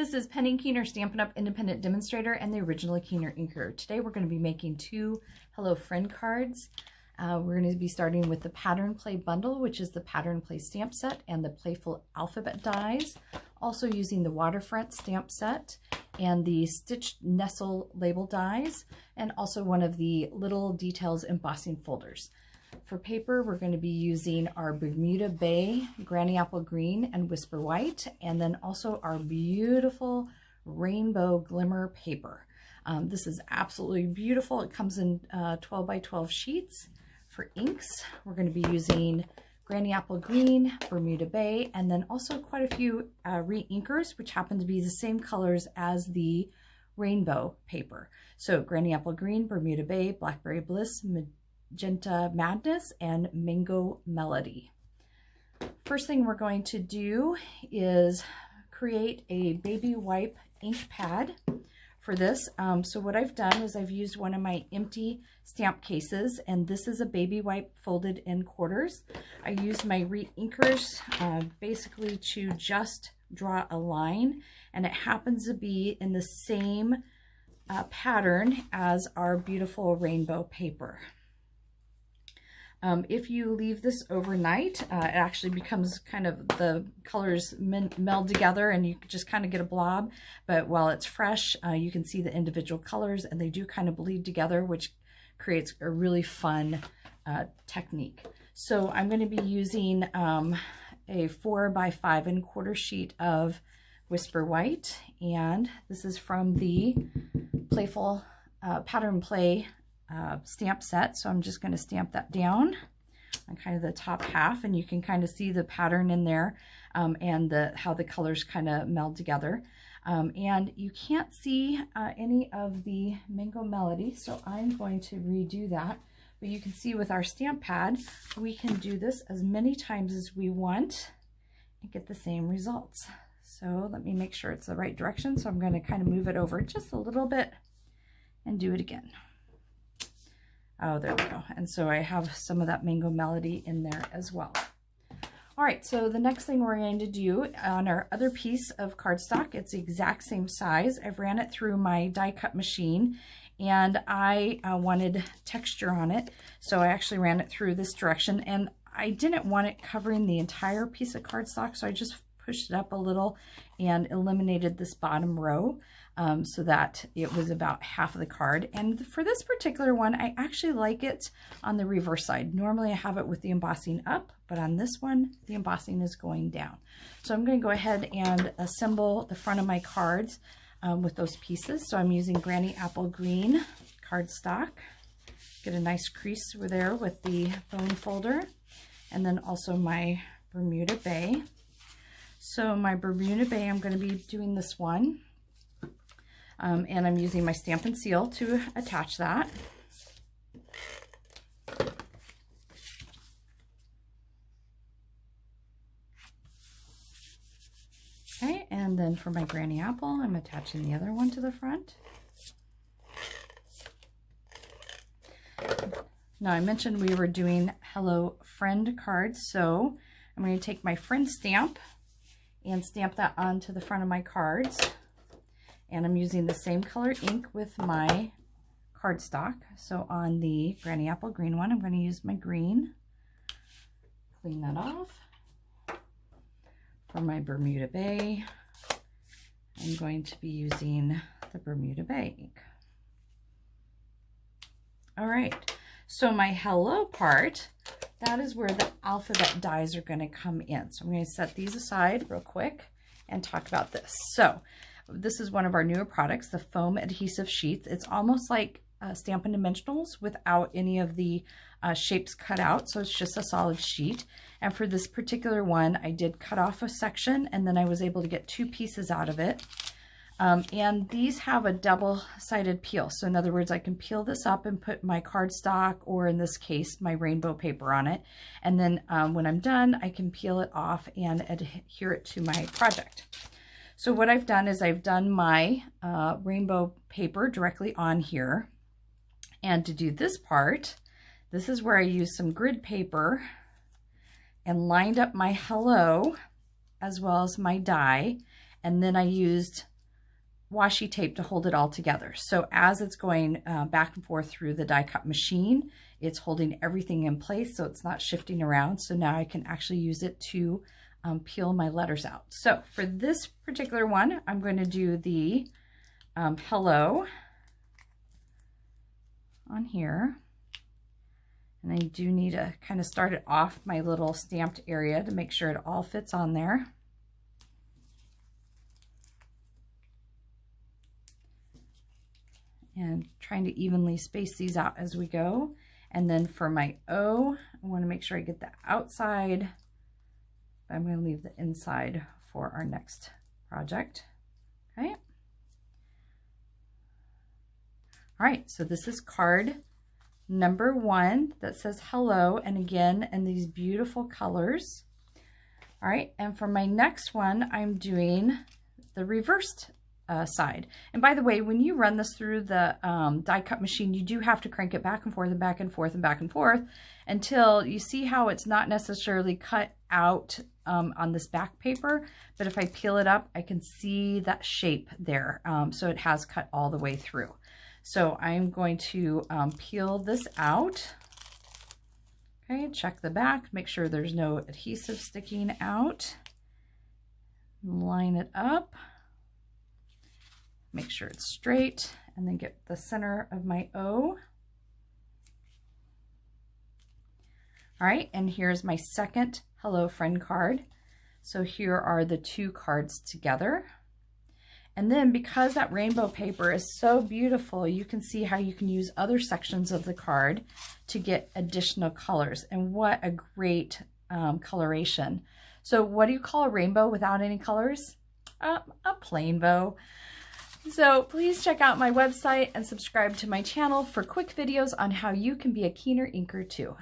This is Penny Keener, Stampin' Up! Independent Demonstrator and the original KeenerINKer. Today we're going to be making two Hello Friend cards. We're going to be starting with the Pattern Play Bundle, which is the Pattern Play stamp set and the Playful Alphabet dies. Also using the Waterfront stamp set and the Stitched Nestle label dies, and also one of the Little Details embossing folders. For paper, we're going to be using our Bermuda Bay, Granny Apple Green, and Whisper White, and then also our beautiful Rainbow Glimmer paper. This is absolutely beautiful. It comes in 12 by 12 sheets. For inks, we're going to be using Granny Apple Green, Bermuda Bay, and then also quite a few re-inkers, which happen to be the same colors as the rainbow paper. So Granny Apple Green, Bermuda Bay, Blackberry Bliss, Magenta Madness, and Mango Melody. First thing we're going to do is create a baby wipe ink pad for this. So what I've done is I've used one of my empty stamp cases, and this is a baby wipe folded in quarters. I used my re-inkers basically to just draw a line, and it happens to be in the same pattern as our beautiful rainbow paper. If you leave this overnight, it actually becomes kind of, the colors meld together and you just kind of get a blob. But while it's fresh, you can see the individual colors and they do kind of bleed together, which creates a really fun technique. So I'm going to be using a 4 by 5 1/4 sheet of Whisper White, and this is from the Playful Pattern Play stamp set. So I'm just going to stamp that down on kind of the top half, and you can kind of see the pattern in there and how the colors kind of meld together. And you can't see any of the Mango Melody, so I'm going to redo that. But you can see with our stamp pad, we can do this as many times as we want and get the same results. So let me make sure it's the right direction. So I'm going to kind of move it over just a little bit and do it again. Oh, there we go. And so I have some of that Mango Melody in there as well. All right, so the next thing we're going to do on our other piece of cardstock, it's the exact same size. I've ran it through my die cut machine, and I wanted texture on it. So I actually ran it through this direction, and I didn't want it covering the entire piece of cardstock, so I just pushed it up a little and eliminated this bottom row. So that it was about half of the card. And for this particular one, I actually like it on the reverse side. Normally I have it with the embossing up, but on this one, the embossing is going down. So I'm going to go ahead and assemble the front of my cards with those pieces. So I'm using Granny Apple Green cardstock. Get a nice crease there with the bone folder. And then also my Bermuda Bay. So my Bermuda Bay, I'm going to be doing this one. And I'm using my Stampin' Seal to attach that. Okay, and then for my Granny Apple, I'm attaching the other one to the front. Now, I mentioned we were doing Hello Friend cards, so I'm going to take my friend stamp and stamp that onto the front of my cards. And I'm using the same color ink with my cardstock. So on the Granny Apple Green one, I'm going to use my green. Clean that off. For my Bermuda Bay, I'm going to be using the Bermuda Bay ink. All right, so my hello part, that is where the alphabet dies are going to come in. So I'm going to set these aside real quick and talk about this. So this is one of our newer products, the foam adhesive sheets. It's almost like Stampin' Dimensionals without any of the shapes cut out. So it's just a solid sheet. And for this particular one, I did cut off a section, and then I was able to get 2 pieces out of it. And these have a double-sided peel. So in other words, I can peel this up and put my cardstock, or in this case, my rainbow paper on it. And then when I'm done, I can peel it off and adhere it to my project. So what I've done is I've done my rainbow paper directly on here. And to do this part, this is where I used some grid paper and lined up my hello as well as my die. And then I used washi tape to hold it all together. So as it's going back and forth through the die cut machine, it's holding everything in place so it's not shifting around. So now I can actually use it to peel my letters out. So for this particular one, I'm going to do the hello on here. And I do need to kind of start it off my little stamped area to make sure it all fits on there. And trying to evenly space these out as we go. And then for my O, I want to make sure I get the outside. I'm going to leave the inside for our next project. Okay. All right, so this is card number 1 that says hello, and again, in these beautiful colors. All right, and for my next one, I'm doing the reversed side. And by the way, when you run this through the die cut machine, you do have to crank it back and forth and back and forth and back and forth until you see how it's not necessarily cut out on this back paper, but if I peel it up, I can see that shape there. So it has cut all the way through. So I'm going to peel this out. Okay, check the back, make sure there's no adhesive sticking out. Line it up. Make sure it's straight, and then get the center of my O. All right, and here's my second Hello Friend card. So here are the 2 cards together. And then because that rainbow paper is so beautiful, you can see how you can use other sections of the card to get additional colors. And what a great coloration. So what do you call a rainbow without any colors? A plain bow. So please check out my website and subscribe to my channel for quick videos on how you can be a Keener inker too.